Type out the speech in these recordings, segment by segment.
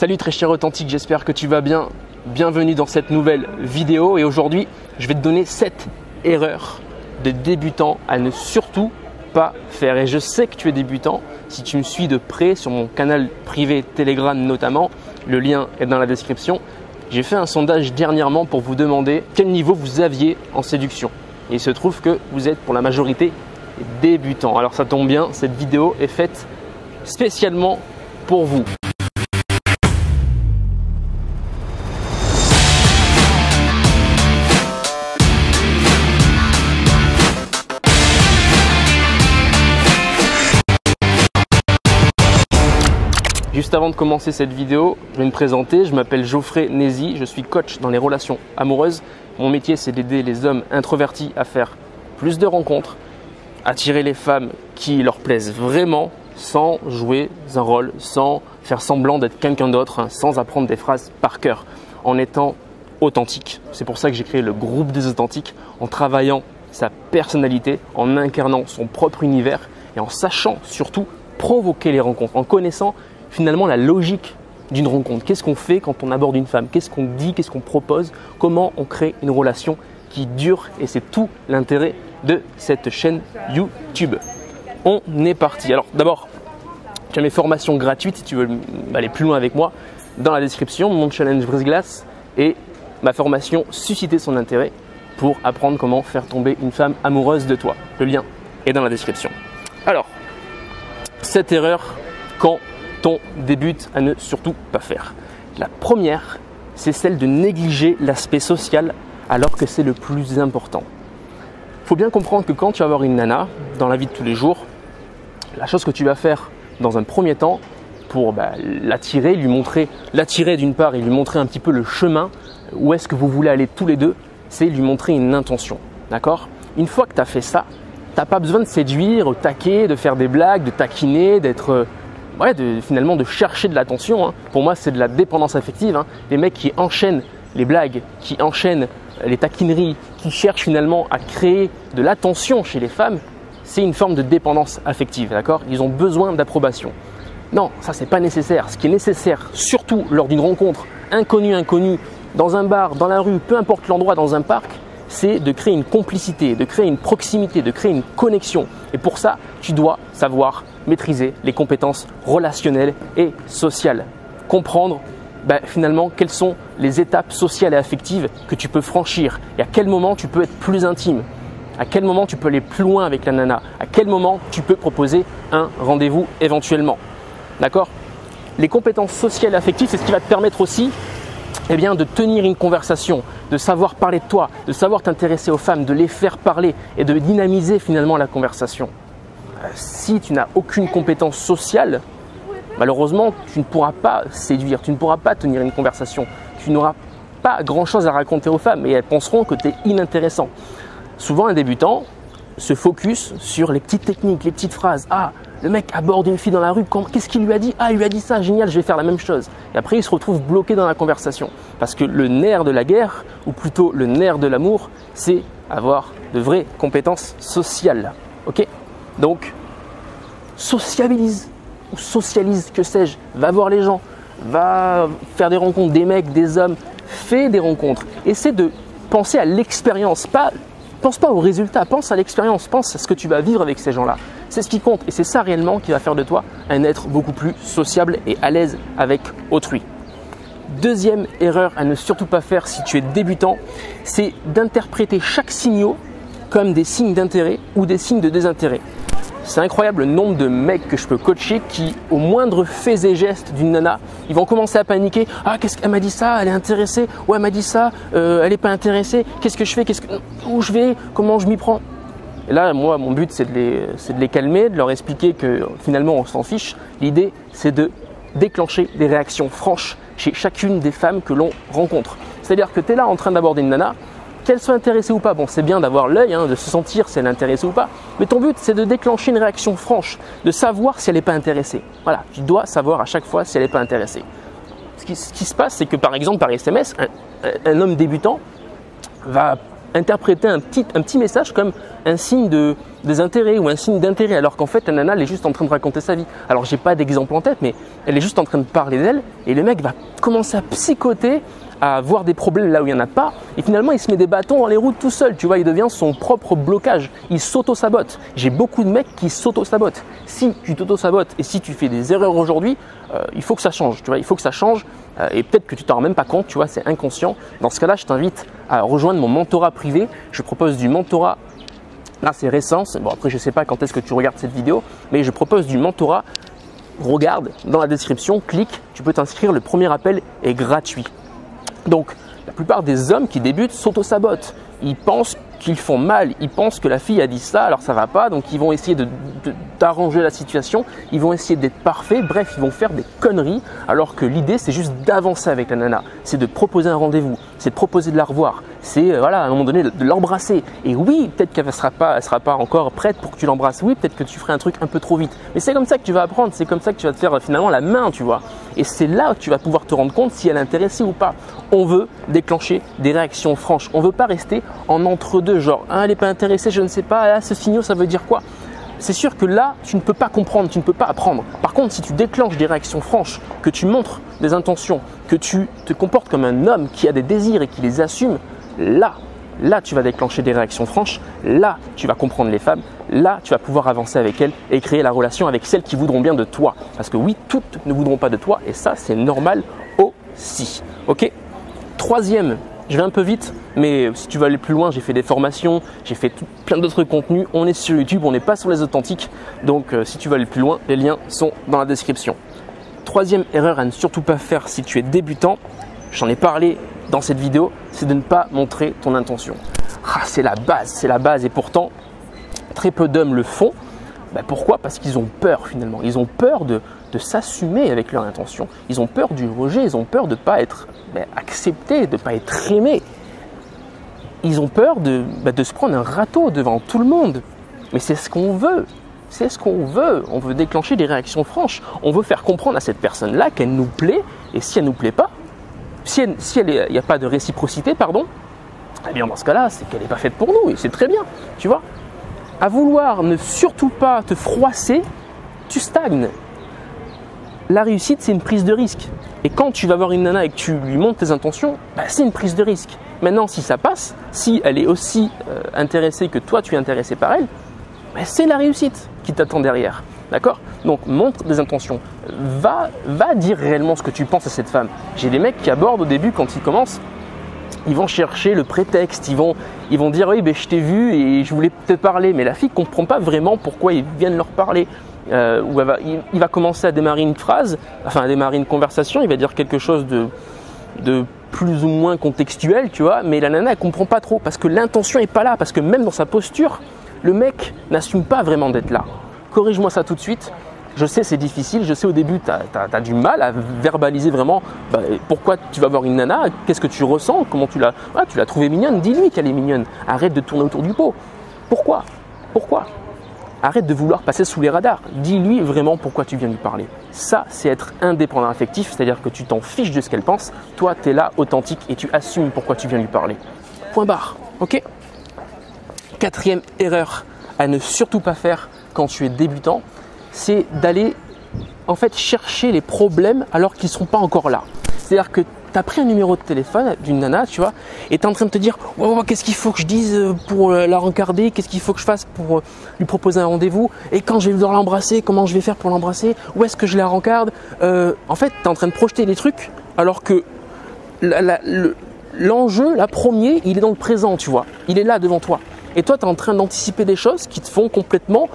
Salut très cher authentique, j'espère que tu vas bien. Bienvenue dans cette nouvelle vidéo et aujourd'hui, je vais te donner 7 erreurs de débutants à ne surtout pas faire. Et je sais que tu es débutant, si tu me suis de près sur mon canal privé Telegram notamment, le lien est dans la description. J'ai fait un sondage dernièrement pour vous demander quel niveau vous aviez en séduction. Et il se trouve que vous êtes pour la majorité débutants. Alors ça tombe bien, cette vidéo est faite spécialement pour vous. Juste avant de commencer cette vidéo, je vais me présenter. Je m'appelle Geoffrey Nézy, je suis coach dans les relations amoureuses. Mon métier, c'est d'aider les hommes introvertis à faire plus de rencontres, attirer les femmes qui leur plaisent vraiment sans jouer un rôle, sans faire semblant d'être quelqu'un d'autre, sans apprendre des phrases par cœur, en étant authentique. C'est pour ça que j'ai créé le groupe des authentiques, en travaillant sa personnalité, en incarnant son propre univers et en sachant surtout provoquer les rencontres, en connaissant finalement la logique d'une rencontre. Qu'est-ce qu'on fait quand on aborde une femme? Qu'est-ce qu'on dit? Qu'est-ce qu'on propose? Comment on crée une relation qui dure? Et c'est tout l'intérêt de cette chaîne YouTube. On est parti. Alors d'abord, tu as mes formations gratuites si tu veux aller plus loin avec moi. Dans la description, mon challenge brise-glace et ma formation Susciter son intérêt pour apprendre comment faire tomber une femme amoureuse de toi. Le lien est dans la description. Alors, cette erreur quand on débute à ne surtout pas faire. La première, c'est celle de négliger l'aspect social alors que c'est le plus important. Il faut bien comprendre que quand tu vas avoir une nana dans la vie de tous les jours, la chose que tu vas faire dans un premier temps pour l'attirer, l'attirer d'une part et lui montrer un petit peu le chemin, où est-ce que vous voulez aller tous les deux, c'est lui montrer une intention. D'accord ? Une fois que tu as fait ça, tu n'as pas besoin de séduire, au taquet, de faire des blagues, de taquiner, finalement de chercher de l'attention. Pour moi, c'est de la dépendance affective. Les mecs qui enchaînent les blagues, qui enchaînent les taquineries, qui cherchent finalement à créer de l'attention chez les femmes, c'est une forme de dépendance affective. D'accord ? Ils ont besoin d'approbation. Non, ça c'est pas nécessaire. Ce qui est nécessaire, surtout lors d'une rencontre inconnue, dans un bar, dans la rue, peu importe l'endroit, dans un parc, c'est de créer une complicité, de créer une proximité, de créer une connexion. Et pour ça, tu dois savoir maîtriser les compétences relationnelles et sociales. Comprendre finalement quelles sont les étapes sociales et affectives que tu peux franchir et à quel moment tu peux être plus intime, à quel moment tu peux aller plus loin avec la nana, à quel moment tu peux proposer un rendez-vous éventuellement. D'accord ? Les compétences sociales et affectives, c'est ce qui va te permettre aussi de tenir une conversation, de savoir parler de toi, de savoir t'intéresser aux femmes, de les faire parler et de dynamiser finalement la conversation. Si tu n'as aucune compétence sociale, malheureusement, tu ne pourras pas séduire, tu ne pourras pas tenir une conversation. Tu n'auras pas grand-chose à raconter aux femmes et elles penseront que tu es inintéressant. Souvent, un débutant se focus sur les petites techniques, les petites phrases. Ah, le mec aborde une fille dans la rue, qu'est-ce qu'il lui a dit? Ah, il lui a dit ça, génial, je vais faire la même chose. Et après, il se retrouve bloqué dans la conversation. Parce que le nerf de la guerre, ou plutôt le nerf de l'amour, c'est avoir de vraies compétences sociales. Ok ? Donc, sociabilise ou socialise, que sais-je, va voir les gens, va faire des rencontres, des mecs, des hommes, fais des rencontres. Essaie de penser à l'expérience, pense pas au résultat, pense à l'expérience, pense à ce que tu vas vivre avec ces gens-là. C'est ce qui compte et c'est ça réellement qui va faire de toi un être beaucoup plus sociable et à l'aise avec autrui. Deuxième erreur à ne surtout pas faire si tu es débutant, c'est d'interpréter chaque signal comme des signes d'intérêt ou des signes de désintérêt. C'est incroyable le nombre de mecs que je peux coacher qui, au moindre fait et geste d'une nana, ils vont commencer à paniquer. Ah, qu'est-ce qu'elle m'a dit ça? Elle est intéressée? Ouais, elle m'a dit ça. Elle n'est pas intéressée. Qu'est-ce que je fais? Où je vais? Comment je m'y prends? Et là, moi, mon but, c'est de les calmer, de leur expliquer que finalement, on s'en fiche. L'idée, c'est de déclencher des réactions franches chez chacune des femmes que l'on rencontre. C'est-à-dire que tu es là en train d'aborder une nana. Qu'elle soit intéressée ou pas, bon, c'est bien d'avoir l'œil, de se sentir si elle est intéressée ou pas, mais ton but, c'est de déclencher une réaction franche, de savoir si elle n'est pas intéressée. Voilà, tu dois savoir à chaque fois si elle n'est pas intéressée. Ce qui se passe, c'est que par exemple, par SMS, un homme débutant va interpréter un petit message comme un signe de désintérêt ou un signe d'intérêt, alors qu'en fait la nana elle est juste en train de raconter sa vie. Alors j'ai pas d'exemple en tête, mais elle est juste en train de parler d'elle et le mec va commencer à psychoter, à voir des problèmes là où il n'y en a pas, et finalement il se met des bâtons dans les roues tout seul, tu vois, il devient son propre blocage, il s'auto-sabote. J'ai beaucoup de mecs qui s'auto-sabotent. Si tu t'auto-sabotes et si tu fais des erreurs aujourd'hui, il faut que ça change, tu vois, il faut que ça change, et peut-être que tu t'en rends même pas compte, tu vois, c'est inconscient. Dans ce cas-là, je t'invite à rejoindre mon mentorat privé. Je propose du mentorat, là c'est récent, bon après je sais pas quand est-ce que tu regardes cette vidéo, mais je propose du mentorat. Regarde dans la description, clique, tu peux t'inscrire, le premier appel est gratuit. Donc, la plupart des hommes qui débutent s'auto-sabotent. Ils pensent qu'ils font mal, ils pensent que la fille a dit ça, alors ça va pas, donc ils vont essayer d'arranger la situation, ils vont essayer d'être parfaits, bref, ils vont faire des conneries, alors que l'idée c'est juste d'avancer avec la nana, c'est de proposer un rendez-vous, c'est de proposer de la revoir, c'est voilà, à un moment donné de l'embrasser. Et oui, peut-être qu'elle sera pas encore prête pour que tu l'embrasses, oui, peut-être que tu ferais un truc un peu trop vite, mais c'est comme ça que tu vas apprendre, c'est comme ça que tu vas te faire finalement la main, tu vois. Et c'est là que tu vas pouvoir te rendre compte si elle est intéressée ou pas. On veut déclencher des réactions franches, on veut pas rester en entre-deux, genre ah, elle n'est pas intéressée, je ne sais pas, ah, ce signal ça veut dire quoi? C'est sûr que là, tu ne peux pas comprendre, tu ne peux pas apprendre. Par contre, si tu déclenches des réactions franches, que tu montres des intentions, que tu te comportes comme un homme qui a des désirs et qui les assume, là tu vas déclencher des réactions franches, là tu vas comprendre les femmes, là tu vas pouvoir avancer avec elles et créer la relation avec celles qui voudront bien de toi. Parce que oui, toutes ne voudront pas de toi et ça c'est normal aussi. Ok? Troisième, je vais un peu vite, mais si tu veux aller plus loin, j'ai fait des formations, j'ai fait plein d'autres contenus, on est sur YouTube, on n'est pas sur les authentiques, donc si tu veux aller plus loin, les liens sont dans la description. Troisième erreur à ne surtout pas faire si tu es débutant, j'en ai parlé dans cette vidéo, c'est de ne pas montrer ton intention. Ah, c'est la base et pourtant très peu d'hommes le font. Ben pourquoi? Parce qu'ils ont peur finalement, ils ont peur de s'assumer avec leur intention, ils ont peur du rejet, ils ont peur de ne pas être acceptés, de ne pas être aimés. Ils ont peur de se prendre un râteau devant tout le monde. Mais c'est ce qu'on veut. C'est ce qu'on veut. On veut déclencher des réactions franches. On veut faire comprendre à cette personne-là qu'elle nous plaît. Et si elle ne nous plaît pas, si il n'y a pas de réciprocité, pardon, eh bien dans ce cas-là, c'est qu'elle n'est pas faite pour nous. Et c'est très bien. Tu vois, à vouloir ne surtout pas te froisser, tu stagnes. La réussite, c'est une prise de risque. Et quand tu vas voir une nana et que tu lui montres tes intentions, c'est une prise de risque. Maintenant, si ça passe, si elle est aussi intéressée que toi, tu es intéressé par elle, c'est la réussite qui t'attend derrière. D'accord? Donc, montre des intentions. Va dire réellement ce que tu penses à cette femme. J'ai des mecs qui abordent au début, quand ils commencent, ils vont chercher le prétexte. Ils vont dire « Oui, je t'ai vu et je voulais te parler. » Mais la fille ne comprend pas vraiment pourquoi ils viennent leur parler. Où il va commencer à démarrer une phrase, enfin à démarrer une conversation, il va dire quelque chose de plus ou moins contextuel, tu vois, mais la nana elle comprend pas trop parce que l'intention est pas là, parce que même dans sa posture, le mec n'assume pas vraiment d'être là. Corrige-moi ça tout de suite. Je sais c'est difficile, je sais au début tu as du mal à verbaliser vraiment pourquoi tu vas voir une nana, qu'est-ce que tu ressens, comment tu l'as trouvée mignonne, dis-lui qu'elle est mignonne, arrête de tourner autour du pot. Pourquoi? Arrête de vouloir passer sous les radars. Dis-lui vraiment pourquoi tu viens lui parler. Ça, c'est être indépendant affectif, c'est-à-dire que tu t'en fiches de ce qu'elle pense. Toi, tu es là, authentique, et tu assumes pourquoi tu viens lui parler. Point barre. Ok? Quatrième erreur à ne surtout pas faire quand tu es débutant, c'est d'aller en fait chercher les problèmes alors qu'ils ne sont pas encore là. C'est-à-dire que tu as pris un numéro de téléphone d'une nana, tu vois, et tu es en train de te dire qu'est-ce qu'il faut que je dise pour la rencarder, qu'est-ce qu'il faut que je fasse pour lui proposer un rendez-vous, et quand je vais devoir l'embrasser, comment je vais faire pour l'embrasser, où est-ce que je la rencarde. En fait, tu es en train de projeter des trucs alors que l'enjeu, la premier, il est dans le présent, tu vois, il est là devant toi. Et toi, tu es en train d'anticiper des choses qui te font complètement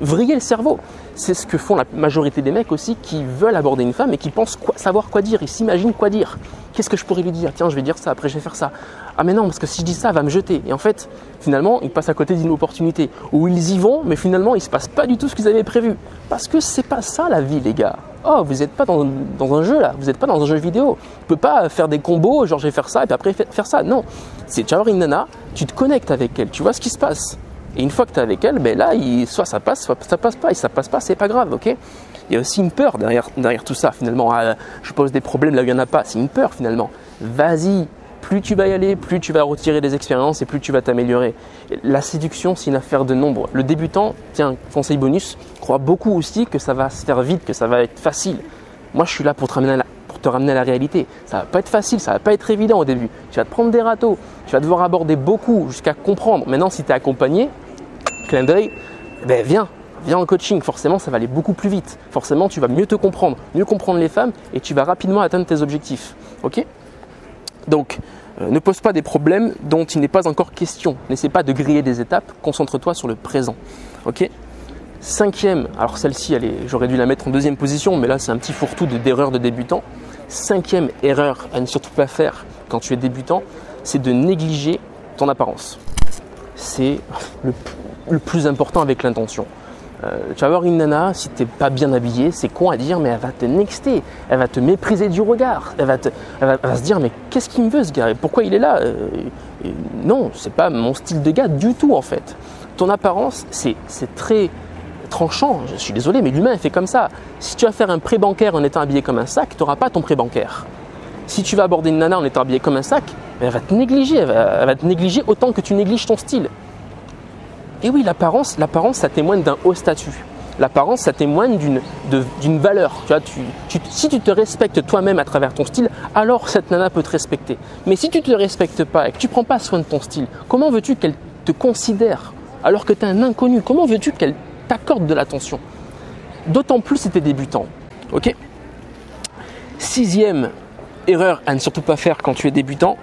vriller le cerveau. C'est ce que font la majorité des mecs aussi qui veulent aborder une femme et qui pensent savoir quoi dire. Ils s'imaginent quoi dire. Qu'est-ce que je pourrais lui dire? Tiens, je vais dire ça, après je vais faire ça. Ah mais non, parce que si je dis ça, elle va me jeter. Et en fait, finalement, ils passent à côté d'une opportunité où ils y vont, mais finalement, il ne se passe pas du tout ce qu'ils avaient prévu. Parce que c'est pas ça la vie, les gars. Oh, vous n'êtes pas dans un jeu là, vous n'êtes pas dans un jeu vidéo. Tu peux pas faire des combos, genre je vais faire ça et puis après faire ça. Non, c'est tu vas voir une nana, tu te connectes avec elle, tu vois ce qui se passe. Et une fois que tu es avec elle, là, soit ça passe, soit ça passe pas. Et ça passe pas, c'est pas grave, ok? Il y a aussi une peur derrière tout ça, finalement. Je pose des problèmes là où il n'y en a pas. C'est une peur, finalement. Vas-y, plus tu vas y aller, plus tu vas retirer des expériences et plus tu vas t'améliorer. La séduction, c'est une affaire de nombre. Le débutant, tiens, conseil bonus, croit beaucoup aussi que ça va se faire vite, que ça va être facile. Moi, je suis là pour te ramener à la réalité. Ça va pas être facile, ça va pas être évident au début. Tu vas te prendre des râteaux, tu vas devoir aborder beaucoup jusqu'à comprendre. Maintenant, si tu es accompagné, clin d'œil, ben viens en coaching. Forcément, ça va aller beaucoup plus vite. Forcément, tu vas mieux te comprendre, mieux comprendre les femmes et tu vas rapidement atteindre tes objectifs. Ok ? Donc, ne pose pas des problèmes dont il n'est pas encore question. N'essaie pas de griller des étapes. Concentre-toi sur le présent. Ok ? Cinquième, alors celle-ci, j'aurais dû la mettre en deuxième position, mais là, c'est un petit fourre-tout d'erreurs de débutant. Cinquième erreur à ne surtout pas faire quand tu es débutant, c'est de négliger ton apparence. C'est le plus important avec l'intention. Tu vas voir une nana, si tu n'es pas bien habillé, c'est con à dire, mais elle va te nexter, elle va te mépriser du regard, elle va se dire mais qu'est-ce qu'il me veut ce gars, pourquoi il est là Non, c'est pas mon style de gars du tout en fait. Ton apparence, c'est très tranchant, je suis désolé, mais l'humain est fait comme ça. Si tu vas faire un prêt bancaire en étant habillé comme un sac, tu n'auras pas ton prêt bancaire. Si tu vas aborder une nana en étant habillé comme un sac, elle va te négliger, elle va te négliger autant que tu négliges ton style. Et oui, l'apparence, ça témoigne d'un haut statut. L'apparence, ça témoigne d'une valeur. Tu vois, si tu te respectes toi-même à travers ton style, alors cette nana peut te respecter. Mais si tu ne te respectes pas et que tu ne prends pas soin de ton style, comment veux-tu qu'elle te considère alors que tu es un inconnu? Comment veux-tu qu'elle t'accorde de l'attention? D'autant plus si tu es débutant. Ok? Sixième erreur à ne surtout pas faire quand tu es débutant,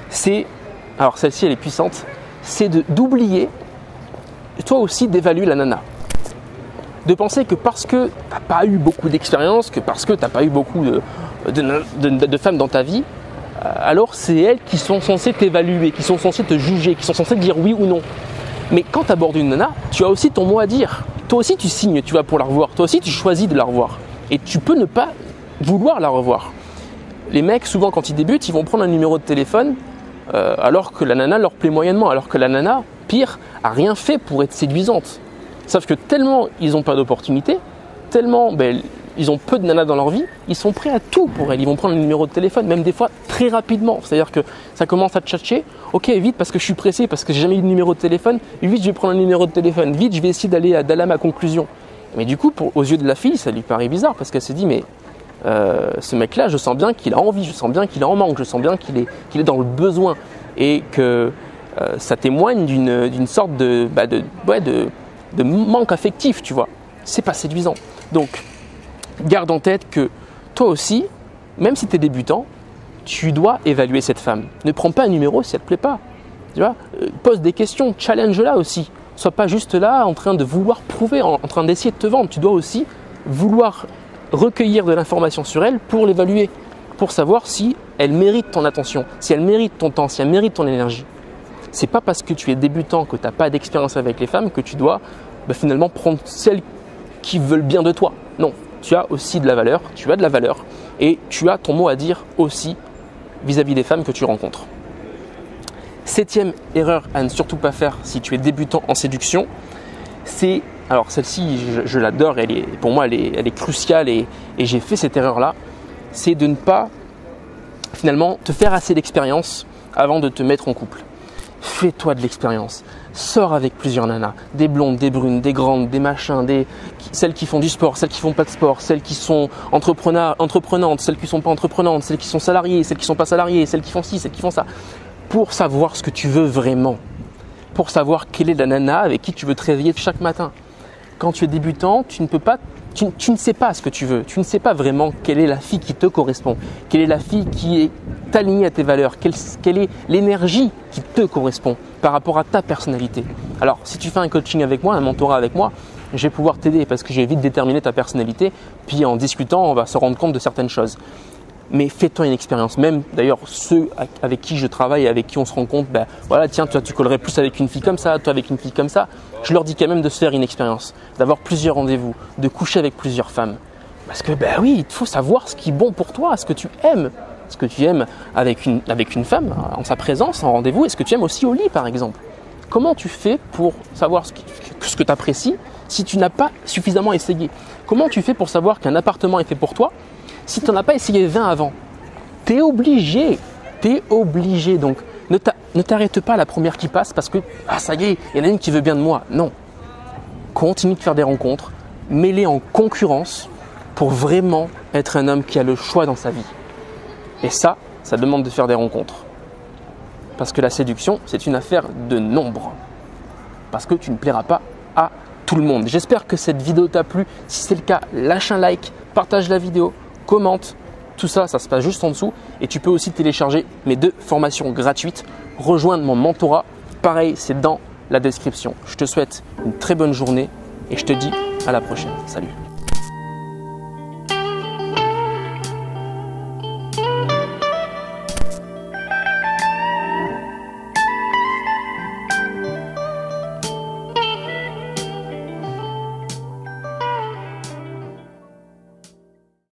c'est, alors celle-ci elle est puissante, c'est d'oublier toi aussi d'évaluer la nana. De penser que parce que tu n'as pas eu beaucoup d'expérience, que parce que tu n'as pas eu beaucoup de femmes dans ta vie, alors c'est elles qui sont censées t'évaluer, qui sont censées te juger, qui sont censées te dire oui ou non. Mais quand tu abordes une nana, tu as aussi ton mot à dire. Toi aussi tu signes, tu vas pour la revoir. Toi aussi tu choisis de la revoir. Et tu peux ne pas vouloir la revoir. Les mecs, souvent quand ils débutent, ils vont prendre un numéro de téléphone alors que la nana leur plaît moyennement. Alors que la nana, pire, a rien fait pour être séduisante. Sauf que tellement ils n'ont pas d'opportunité, tellement ils ont peu de nanas dans leur vie, ils sont prêts à tout pour elles. Ils vont prendre le numéro de téléphone, même des fois très rapidement. C'est-à-dire que ça commence à tchatcher. Ok, vite parce que je suis pressé, parce que j'ai jamais eu de numéro de téléphone. Vite, je vais prendre un numéro de téléphone. Vite, je vais essayer d'aller à ma conclusion. Mais du coup, aux yeux de la fille, ça lui paraît bizarre parce qu'elle se dit mais ce mec-là, je sens bien qu'il a envie, je sens bien qu'il est en manque, je sens bien qu'il est dans le besoin et que ça témoigne d'une sorte de manque affectif, tu vois. C'est pas séduisant. Donc, garde en tête que toi aussi, même si tu es débutant, tu dois évaluer cette femme. Ne prends pas un numéro si elle ne te plaît pas. Tu vois, pose des questions, challenge-la aussi. Sois pas juste là en train de vouloir prouver, en train d'essayer de te vendre. Tu dois aussi vouloir recueillir de l'information sur elle pour l'évaluer, pour savoir si elle mérite ton attention, si elle mérite ton temps, si elle mérite ton énergie. C'est pas parce que tu es débutant, que tu n'as pas d'expérience avec les femmes que tu dois finalement prendre celles qui veulent bien de toi. Non, tu as aussi de la valeur, tu as de la valeur et tu as ton mot à dire aussi vis-à-vis des femmes que tu rencontres. Septième erreur à ne surtout pas faire si tu es débutant en séduction, c'est, alors celle-ci je l'adore, pour moi elle est cruciale et j'ai fait cette erreur-là, c'est de ne pas finalement te faire assez d'expérience avant de te mettre en couple. Fais-toi de l'expérience, sors avec plusieurs nanas, des blondes, des brunes, des grandes, des machins, celles qui font du sport, celles qui font pas de sport, celles qui sont entreprenantes, celles qui sont pas entreprenantes, celles qui sont salariées, celles qui sont pas salariées, celles qui font ci, celles qui font ça, pour savoir ce que tu veux vraiment, pour savoir quelle est la nana avec qui tu veux te réveiller chaque matin. Quand tu es débutant, tu ne sais pas ce que tu veux, tu ne sais pas vraiment quelle est la fille qui te correspond, quelle est la fille qui est alignée à tes valeurs, quelle est l'énergie qui te correspond par rapport à ta personnalité. Alors, si tu fais un coaching avec moi, un mentorat avec moi, je vais pouvoir t'aider parce que je vais vite déterminer ta personnalité, puis en discutant, on va se rendre compte de certaines choses. Mais fais-toi une expérience. Même d'ailleurs, ceux avec qui je travaille, avec qui on se rend compte, voilà, tiens, toi tu collerais plus avec une fille comme ça, toi avec une fille comme ça. Je leur dis quand même de se faire une expérience, d'avoir plusieurs rendez-vous, de coucher avec plusieurs femmes. Parce que oui, il faut savoir ce qui est bon pour toi, ce que tu aimes. Ce que tu aimes avec une femme, en sa présence, en rendez-vous, et ce que tu aimes aussi au lit par exemple. Comment tu fais pour savoir ce que tu apprécies si tu n'as pas suffisamment essayé? Comment tu fais pour savoir qu'un appartement est fait pour toi si tu n'en as pas essayé 20 avant? Tu es obligé Tu es obligé. Donc, ne t'arrête pas à la première qui passe parce que ça y est, il y en a une qui veut bien de moi. Non. Continue de faire des rencontres. Mets-les en concurrence pour vraiment être un homme qui a le choix dans sa vie. Et ça demande de faire des rencontres. Parce que la séduction, c'est une affaire de nombre. Parce que tu ne plairas pas à tout le monde. J'espère que cette vidéo t'a plu. Si c'est le cas, lâche un like, partage la vidéo, commente. Tout ça, ça se passe juste en dessous. Et tu peux aussi télécharger mes 2 formations gratuites. Rejoindre mon mentorat. Pareil, c'est dans la description. Je te souhaite une très bonne journée et je te dis à la prochaine. Salut.